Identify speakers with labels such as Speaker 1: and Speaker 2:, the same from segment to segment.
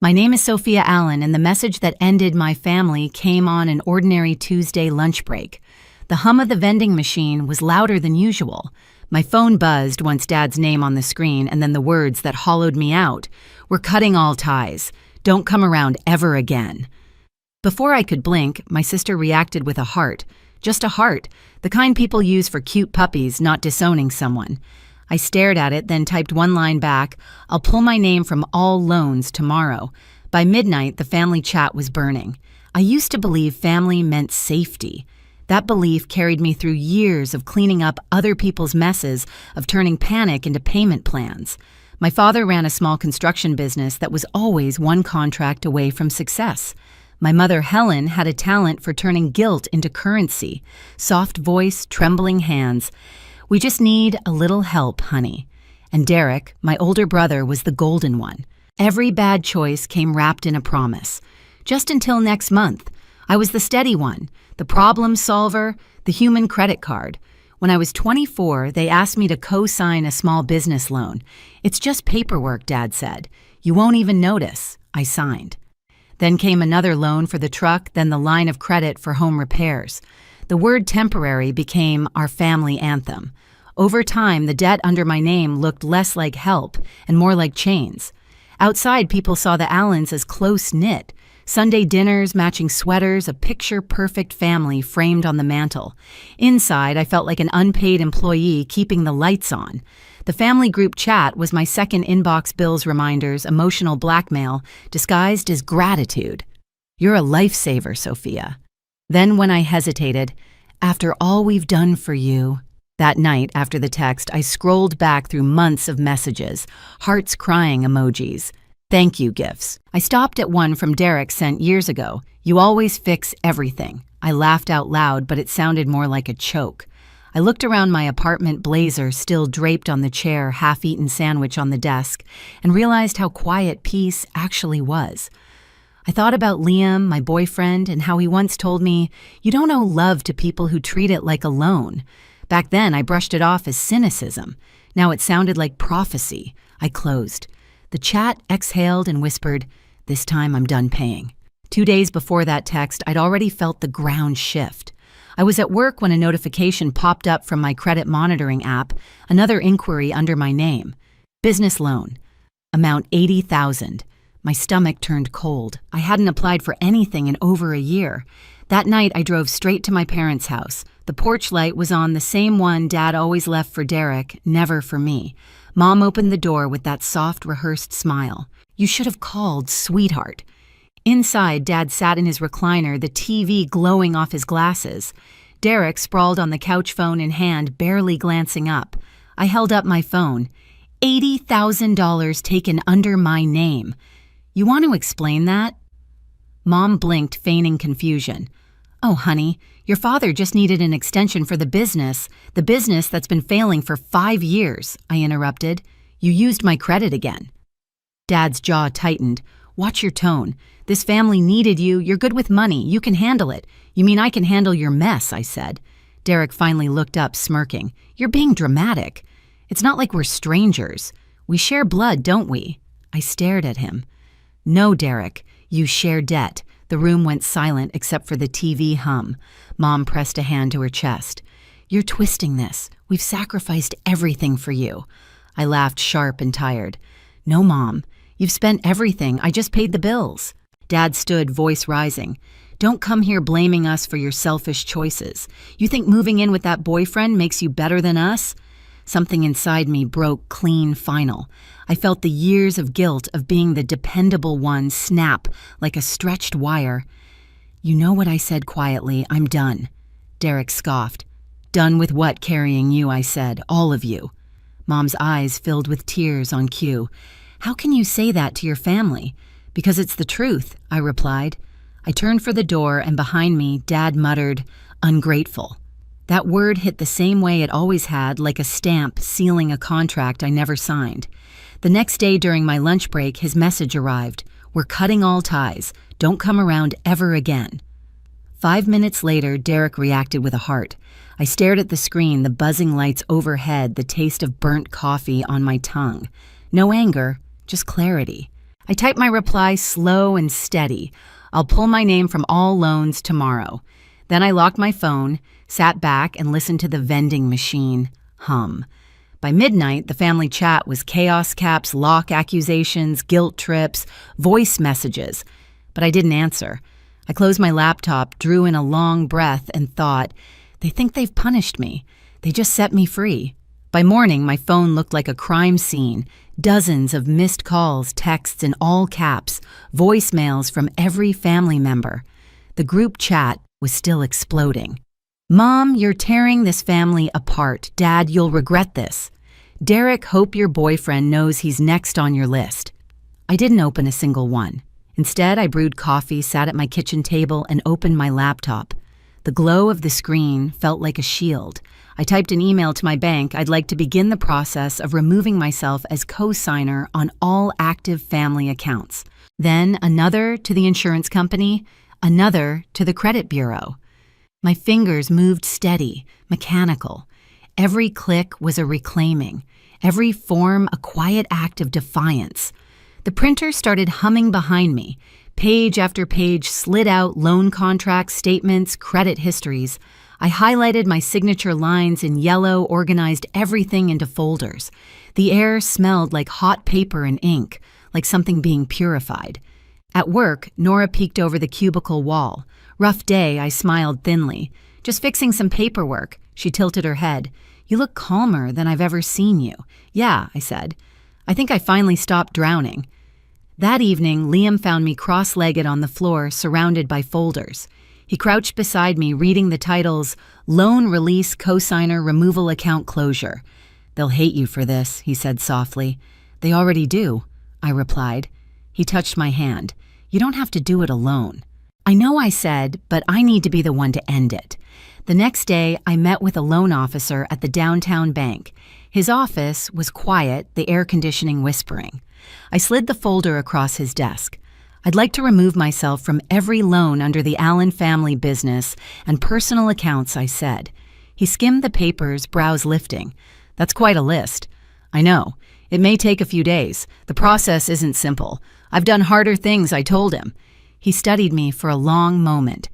Speaker 1: My name is Sofia Allen, and the message that ended my family came on an ordinary Tuesday lunch break. The hum of the vending machine was louder than usual. My phone buzzed once Dad's name on the screen, and then the words that hollowed me out. "We're cutting all ties. Don't come around ever again." Before I could blink, my sister reacted with a heart. Just a heart, the kind people use for cute puppies, not disowning someone. I stared at it, then typed one line back, "I'll pull my name from all loans tomorrow." By midnight, the family chat was burning. I used to believe family meant safety. That belief carried me through years of cleaning up other people's messes, of turning panic into payment plans. My father ran a small construction business that was always one contract away from success. My mother, Helen, had a talent for turning guilt into currency. Soft voice, trembling hands. "We just need a little help, honey." And Derek, my older brother, was the golden one. Every bad choice came wrapped in a promise. Just until next month, I was the steady one, the problem solver, the human credit card. When I was 24, they asked me to co-sign a small business loan. "It's just paperwork," Dad said. "You won't even notice." I signed. Then came another loan for the truck, then the line of credit for home repairs. The word temporary became our family anthem. Over time, the debt under my name looked less like help and more like chains. Outside, people saw the Allens as close-knit. Sunday dinners, matching sweaters, a picture-perfect family framed on the mantel. Inside, I felt like an unpaid employee keeping the lights on. The family group chat was my second inbox bills reminders, emotional blackmail, disguised as gratitude. "You're a lifesaver, Sophia." Then when I hesitated, "After all we've done for you." That night, after the text, I scrolled back through months of messages, hearts crying emojis, thank you gifts. I stopped at one from Derek sent years ago. "You always fix everything." I laughed out loud, but it sounded more like a choke. I looked around my apartment blazer still draped on the chair, half-eaten sandwich on the desk, and realized how quiet peace actually was. I thought about Liam, my boyfriend, and how he once told me, "You don't owe love to people who treat it like a loan." Back then, I brushed it off as cynicism. Now it sounded like prophecy. I closed. The chat exhaled and whispered, "This time I'm done paying." 2 days before that text, I'd already felt the ground shift. I was at work when a notification popped up from my credit monitoring app, another inquiry under my name. Business loan. Amount $80,000. My stomach turned cold. I hadn't applied for anything in over a year. That night, I drove straight to my parents' house. The porch light was on, the same one Dad always left for Derek, never for me. Mom opened the door with that soft, rehearsed smile. "You should have called, sweetheart." Inside, Dad sat in his recliner, the TV glowing off his glasses. Derek sprawled on the couch, phone in hand, barely glancing up. I held up my phone. $80,000 taken under my name. "You want to explain that?" Mom blinked, feigning confusion. "Oh, honey, your father just needed an extension for the business that's been failing for 5 years, I interrupted. "You used my credit again." Dad's jaw tightened. "Watch your tone. This family needed you. You're good with money. You can handle it." "You mean I can handle your mess," I said. Derek finally looked up, smirking. "You're being dramatic. It's not like we're strangers. We share blood, don't we?" I stared at him. "No, Derek, you share debt." The room went silent except for the TV hum. Mom pressed a hand to her chest. "You're twisting this. We've sacrificed everything for you." I laughed, sharp and tired. "No, Mom. You've spent everything. I just paid the bills." Dad stood, voice rising. "Don't come here blaming us for your selfish choices. You think moving in with that boyfriend makes you better than us?" Something inside me broke clean final. I felt the years of guilt of being the dependable one snap like a stretched wire. "You know what I said quietly. I'm done." Derek scoffed. "Done with what carrying you?" I said. "All of you." Mom's eyes filled with tears on cue. "How can you say that to your family?" "Because it's the truth," I replied. I turned for the door, and behind me, Dad muttered, "Ungrateful." That word hit the same way it always had, like a stamp sealing a contract I never signed. The next day during my lunch break, his message arrived. "We're cutting all ties. Don't come around ever again." 5 minutes later, Derek reacted with a heart. I stared at the screen, the buzzing lights overhead, the taste of burnt coffee on my tongue. No anger, just clarity. I typed my reply slow and steady. I'll pull my name from all loans tomorrow. Then I locked my phone, sat back, and listened to the vending machine hum. By midnight, the family chat was chaos caps, lock accusations, guilt trips, voice messages. But I didn't answer. I closed my laptop, drew in a long breath, and thought, they think they've punished me. They just set me free. By morning, my phone looked like a crime scene. Dozens of missed calls, texts in all caps, voicemails from every family member. The group chat was still exploding. Mom, you're tearing this family apart. Dad, you'll regret this. Derek, hope your boyfriend knows he's next on your list. I didn't open a single one. Instead, I brewed coffee, sat at my kitchen table, and opened my laptop. The glow of the screen felt like a shield. I typed an email to my bank. I'd like to begin the process of removing myself as co-signer on all active family accounts. Then another to the insurance company, another to the credit bureau. My fingers moved steady, mechanical. Every click was a reclaiming, every form a quiet act of defiance. The printer started humming behind me. Page after page slid out loan contracts, statements, credit histories. I highlighted my signature lines in yellow, organized everything into folders. The air smelled like hot paper and ink, like something being purified. At work, Nora peeked over the cubicle wall. Rough day, I smiled thinly. Just fixing some paperwork. She tilted her head. You look calmer than I've ever seen you. Yeah, I said. I think I finally stopped drowning. That evening, Liam found me cross-legged on the floor, surrounded by folders. He crouched beside me, reading the titles, Loan Release, Cosigner, Removal Account Closure. They'll hate you for this, he said softly. They already do, I replied. He touched my hand. You don't have to do it alone. I know I said, but I need to be the one to end it. The next day, I met with a loan officer at the downtown bank. His office was quiet, the air conditioning whispering. I slid the folder across his desk. I'd like to remove myself from every loan under the Allen family business and personal accounts, I said. He skimmed the papers, brows lifting. That's quite a list. I know. It may take a few days. The process isn't simple. I've done harder things, I told him. He studied me for a long moment.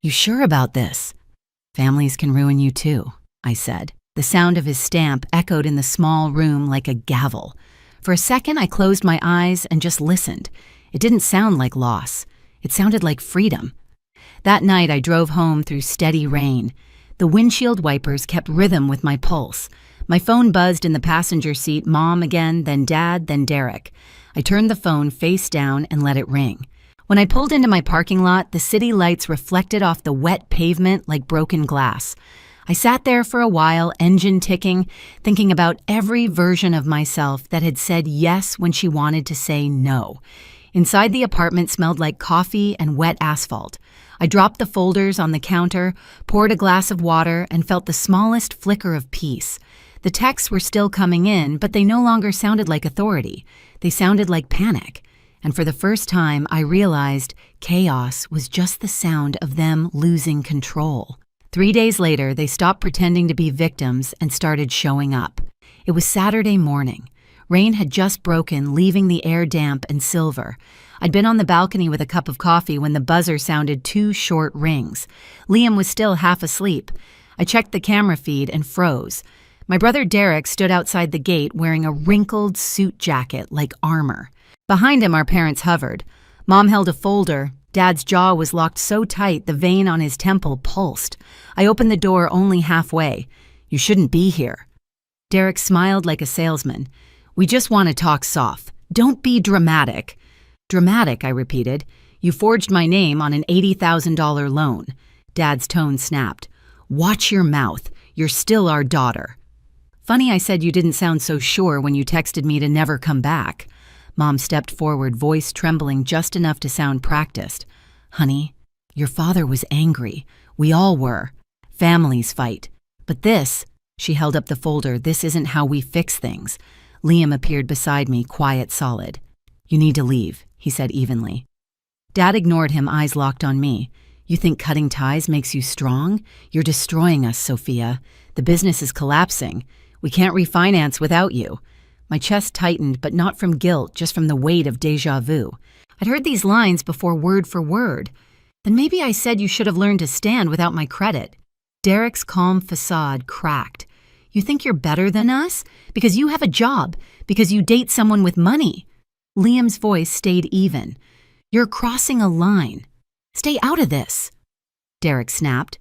Speaker 1: You sure about this? Families can ruin you too, I said. The sound of his stamp echoed in the small room like a gavel. For a second, I closed my eyes and just listened. It didn't sound like loss. It sounded like freedom. That night, I drove home through steady rain. The windshield wipers kept rhythm with my pulse. My phone buzzed in the passenger seat, Mom again, then Dad, then Derek. I turned the phone face down and let it ring. When I pulled into my parking lot, the city lights reflected off the wet pavement like broken glass. I sat there for a while, engine ticking, thinking about every version of myself that had said yes when she wanted to say no. Inside the apartment smelled like coffee and wet asphalt. I dropped the folders on the counter, poured a glass of water, and felt the smallest flicker of peace. The texts were still coming in, but they no longer sounded like authority. They sounded like panic. And for the first time, I realized chaos was just the sound of them losing control. 3 days later, they stopped pretending to be victims and started showing up. It was Saturday morning. Rain had just broken, leaving the air damp and silver. I'd been on the balcony with a cup of coffee when the buzzer sounded 2 short rings. Liam was still half asleep. I checked the camera feed and froze. My brother Derek stood outside the gate wearing a wrinkled suit jacket like armor. Behind him, our parents hovered. Mom held a folder. Dad's jaw was locked so tight the vein on his temple pulsed. I opened the door only halfway. You shouldn't be here. Derek smiled like a salesman. We just want to talk soft. Don't be dramatic. Dramatic, I repeated. You forged my name on an $80,000 loan. Dad's tone snapped. Watch your mouth. You're still our daughter. Funny I said you didn't sound so sure when you texted me to never come back. Mom stepped forward, voice trembling just enough to sound practiced. Honey, your father was angry. We all were. Families fight. But this, she held up the folder, this isn't how we fix things. Liam appeared beside me, quiet, solid. You need to leave, he said evenly. Dad ignored him, eyes locked on me. You think cutting ties makes you strong? You're destroying us, Sophia. The business is collapsing. We can't refinance without you. My chest tightened, but not from guilt, just from the weight of déjà vu. I'd heard these lines before word for word. Then maybe I said you should have learned to stand without my credit. Derek's calm facade cracked. You think you're better than us? Because you have a job. Because you date someone with money. Liam's voice stayed even. You're crossing a line. Stay out of this. Derek snapped.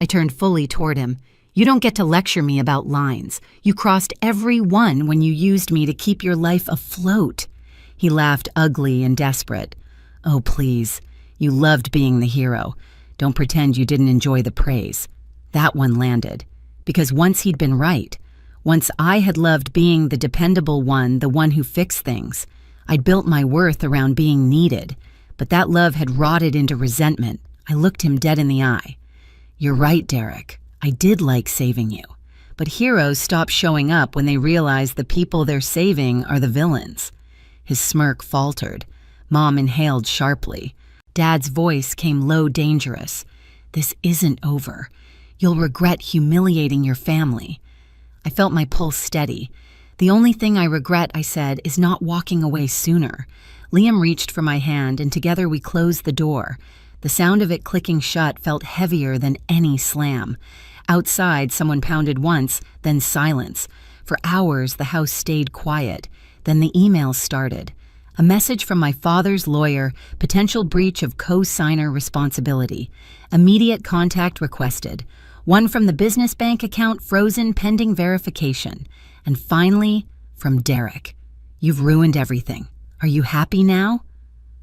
Speaker 1: I turned fully toward him. You don't get to lecture me about lines. You crossed every one when you used me to keep your life afloat. He laughed ugly and desperate. Oh, please. You loved being the hero. Don't pretend you didn't enjoy the praise. That one landed. Because once he'd been right. Once I had loved being the dependable one, the one who fixed things. I'd built my worth around being needed. But that love had rotted into resentment. I looked him dead in the eye. You're right, Derek. I did like saving you. But heroes stop showing up when they realize the people they're saving are the villains. His smirk faltered. Mom inhaled sharply. Dad's voice came low, dangerous. This isn't over. You'll regret humiliating your family. I felt my pulse steady. The only thing I regret, I said, is not walking away sooner. Liam reached for my hand, and together we closed the door. The sound of it clicking shut felt heavier than any slam. Outside, someone pounded once, then silence. For hours, the house stayed quiet. Then the emails started. A message from my father's lawyer, potential breach of co-signer responsibility. Immediate contact requested. One from the business bank account frozen pending verification. And finally, from Derek. You've ruined everything. Are you happy now?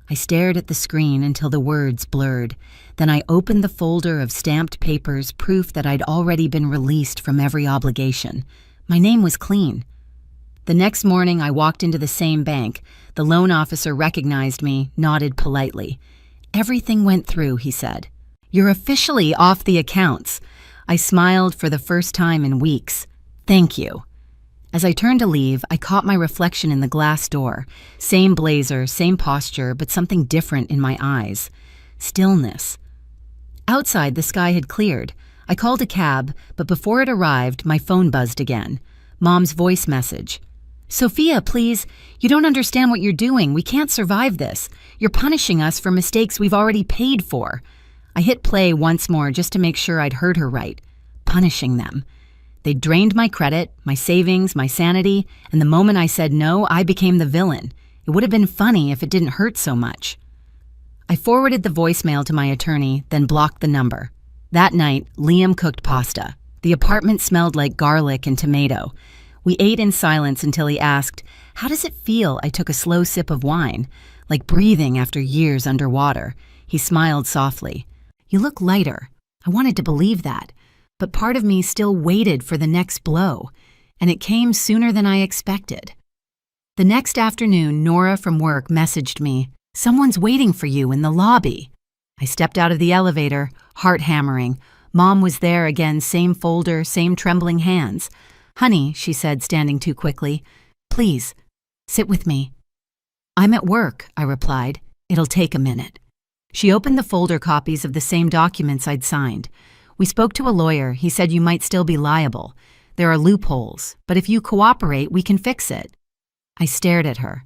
Speaker 1: I stared at the screen until the words blurred. Then I opened the folder of stamped papers, proof that I'd already been released from every obligation. My name was clean. The next morning, I walked into the same bank. The loan officer recognized me, nodded politely. Everything went through, he said. You're officially off the accounts. I smiled for the first time in weeks. Thank you. As I turned to leave, I caught my reflection in the glass door. Same blazer, same posture, but something different in my eyes. Stillness. Outside, the sky had cleared. I called a cab, but before it arrived, my phone buzzed again. Mom's voice message. Sophia, please. You don't understand what you're doing. We can't survive this. You're punishing us for mistakes we've already paid for. I hit play once more just to make sure I'd heard her right. Punishing them. They drained my credit, my savings, my sanity, and the moment I said no, I became the villain. It would have been funny if it didn't hurt so much. I forwarded the voicemail to my attorney, then blocked the number. That night, Liam cooked pasta. The apartment smelled like garlic and tomato. We ate in silence until he asked, "How does it feel?" I took a slow sip of wine, like breathing after years underwater. He smiled softly. You look lighter. I wanted to believe that. But part of me still waited for the next blow, and it came sooner than I expected. The next afternoon, Nora from work messaged me, "Someone's waiting for you in the lobby." I stepped out of the elevator, heart hammering. Mom was there again, same folder, same trembling hands. "Honey," she said, standing too quickly, "please, sit with me." "I'm at work," I replied. "It'll take a minute." She opened the folder copies of the same documents I'd signed. We spoke to a lawyer. He said you might still be liable. There are loopholes, but if you cooperate, we can fix it. I stared at her.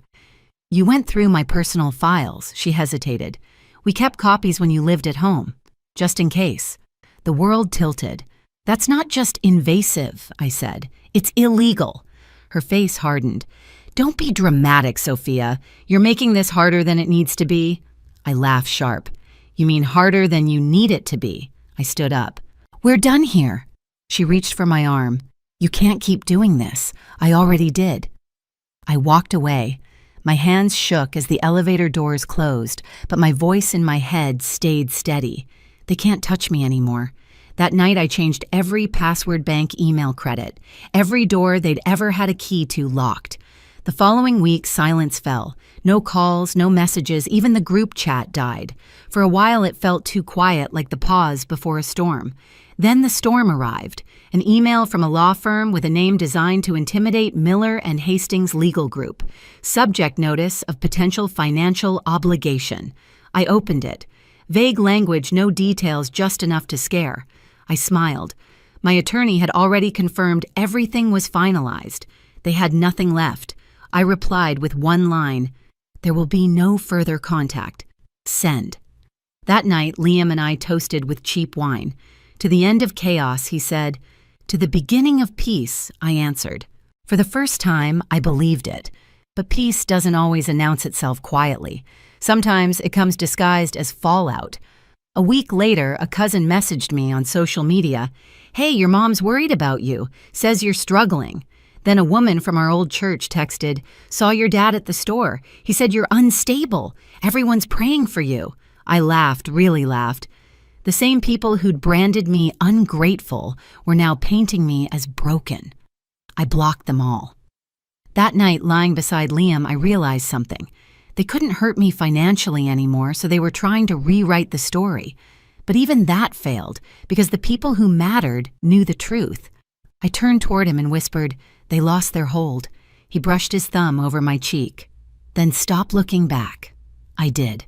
Speaker 1: You went through my personal files, she hesitated. We kept copies when you lived at home, just in case. The world tilted. That's not just invasive, I said. It's illegal. Her face hardened. Don't be dramatic, Sophia. You're making this harder than it needs to be. I laughed sharp. You mean harder than you need it to be? I stood up. We're done here. She reached for my arm. You can't keep doing this. I already did. I walked away. My hands shook as the elevator doors closed, but my voice in my head stayed steady. They can't touch me anymore. That night I changed every password bank email credit. Every door they'd ever had a key to locked. The following week, silence fell. No calls, no messages, even the group chat died. For a while it felt too quiet, like the pause before a storm. Then the storm arrived. An email from a law firm with a name designed to intimidate Miller and Hastings Legal Group. Subject notice of potential financial obligation. I opened it. Vague language, no details, just enough to scare. I smiled. My attorney had already confirmed everything was finalized. They had nothing left. I replied with one line, "There will be no further contact. Send." That night, Liam and I toasted with cheap wine. To the end of chaos, he said. To the beginning of peace, I answered. For the first time, I believed it. But peace doesn't always announce itself quietly. Sometimes it comes disguised as fallout. A week later, a cousin messaged me on social media, "Hey, your mom's worried about you, says you're struggling." Then a woman from our old church texted, "Saw your dad at the store. He said you're unstable. Everyone's praying for you." I laughed, really laughed. The same people who'd branded me ungrateful were now painting me as broken. I blocked them all. That night, lying beside Liam, I realized something. They couldn't hurt me financially anymore, so they were trying to rewrite the story. But even that failed, because the people who mattered knew the truth. I turned toward him and whispered, "They lost their hold." He brushed his thumb over my cheek. "Then stop looking back." I did.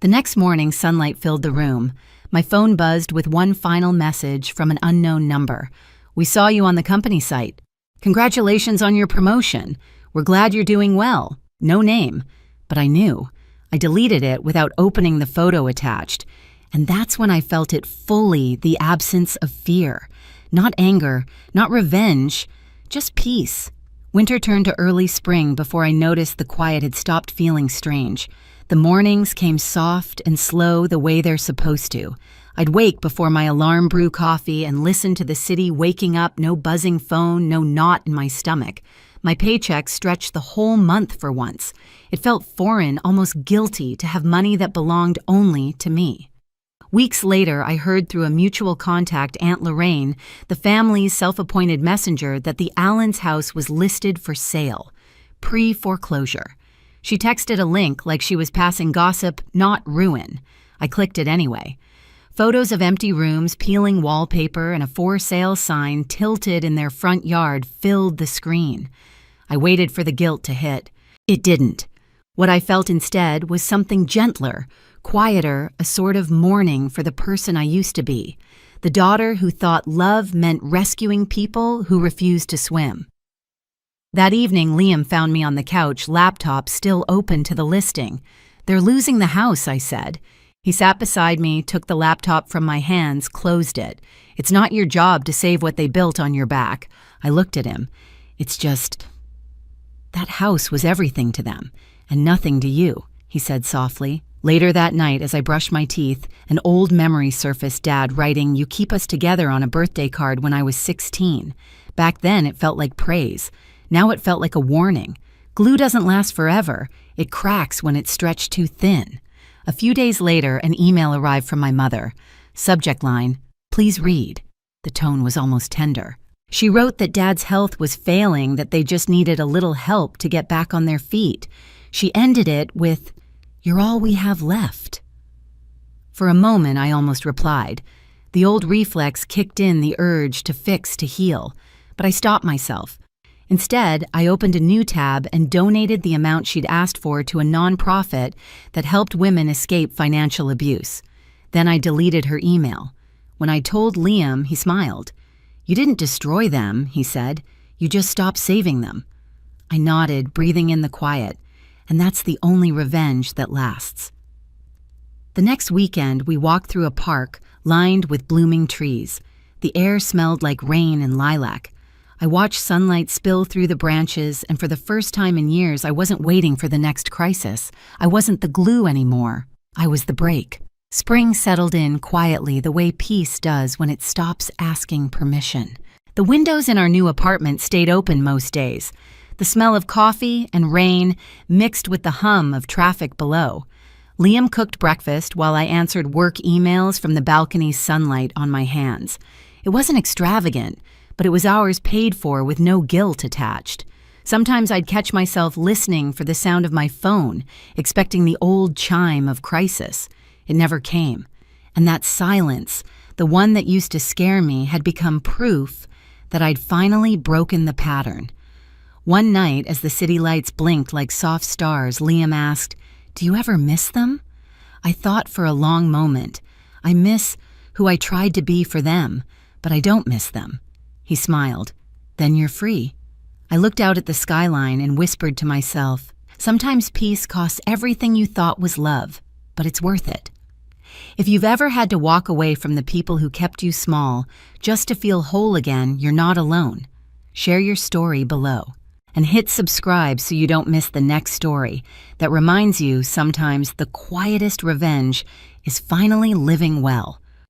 Speaker 1: The next morning, sunlight filled the room. My phone buzzed with one final message from an unknown number. "We saw you on the company site. Congratulations on your promotion. We're glad you're doing well." No name. But I knew. I deleted it without opening the photo attached. And that's when I felt it fully, the absence of fear. Not anger, not revenge, just peace. Winter turned to early spring before I noticed the quiet had stopped feeling strange. The mornings came soft and slow the way they're supposed to. I'd wake before my alarm brew coffee and listen to the city waking up, no buzzing phone, no knot in my stomach. My paycheck stretched the whole month for once. It felt foreign, almost guilty, to have money that belonged only to me. Weeks later, I heard through a mutual contact, Aunt Lorraine, the family's self-appointed messenger, that the Allens' house was listed for sale, pre-foreclosure. She texted a link like she was passing gossip, not ruin. I clicked it anyway. Photos of empty rooms, peeling wallpaper, and a for sale sign tilted in their front yard filled the screen. I waited for the guilt to hit. It didn't. What I felt instead was something gentler, quieter, a sort of mourning for the person I used to be, the daughter who thought love meant rescuing people who refused to swim. That evening, Liam found me on the couch, laptop still open to the listing. "They're losing the house," I said. He sat beside me, took the laptop from my hands, closed it. "It's not your job to save what they built on your back." I looked at him. "It's just... that house was everything to them, and nothing to you," he said softly. Later that night, as I brushed my teeth, an old memory surfaced, Dad writing, "You keep us together" on a birthday card when I was 16. Back then, it felt like praise. Now it felt like a warning. Glue doesn't last forever. It cracks when it's stretched too thin. A few days later, an email arrived from my mother. Subject line, "Please read." The tone was almost tender. She wrote that Dad's health was failing, that they just needed a little help to get back on their feet. She ended it with, "You're all we have left." For a moment, I almost replied. The old reflex kicked in, the urge to fix, to heal. But I stopped myself. Instead, I opened a new tab and donated the amount she'd asked for to a nonprofit that helped women escape financial abuse. Then I deleted her email. When I told Liam, he smiled. "You didn't destroy them," he said. "You just stopped saving them." I nodded, breathing in the quiet. And that's the only revenge that lasts. The next weekend, we walked through a park lined with blooming trees. The air smelled like rain and lilac. I watched sunlight spill through the branches, and for the first time in years, I wasn't waiting for the next crisis. I wasn't the glue anymore. I was the break. Spring settled in quietly the way peace does when it stops asking permission. The windows in our new apartment stayed open most days. The smell of coffee and rain mixed with the hum of traffic below. Liam cooked breakfast while I answered work emails from the balcony's sunlight on my hands. It wasn't extravagant, but it was hours paid for with no guilt attached. Sometimes I'd catch myself listening for the sound of my phone, expecting the old chime of crisis. It never came. And that silence, the one that used to scare me, had become proof that I'd finally broken the pattern. One night, as the city lights blinked like soft stars, Liam asked, "Do you ever miss them?" I thought for a long moment. I miss who I tried to be for them, but I don't miss them. He smiled. "Then you're free." I looked out at the skyline and whispered to myself, sometimes peace costs everything you thought was love, but it's worth it. If you've ever had to walk away from the people who kept you small just to feel whole again, you're not alone. Share your story below. And hit subscribe so you don't miss the next story that reminds you sometimes the quietest revenge is finally living well.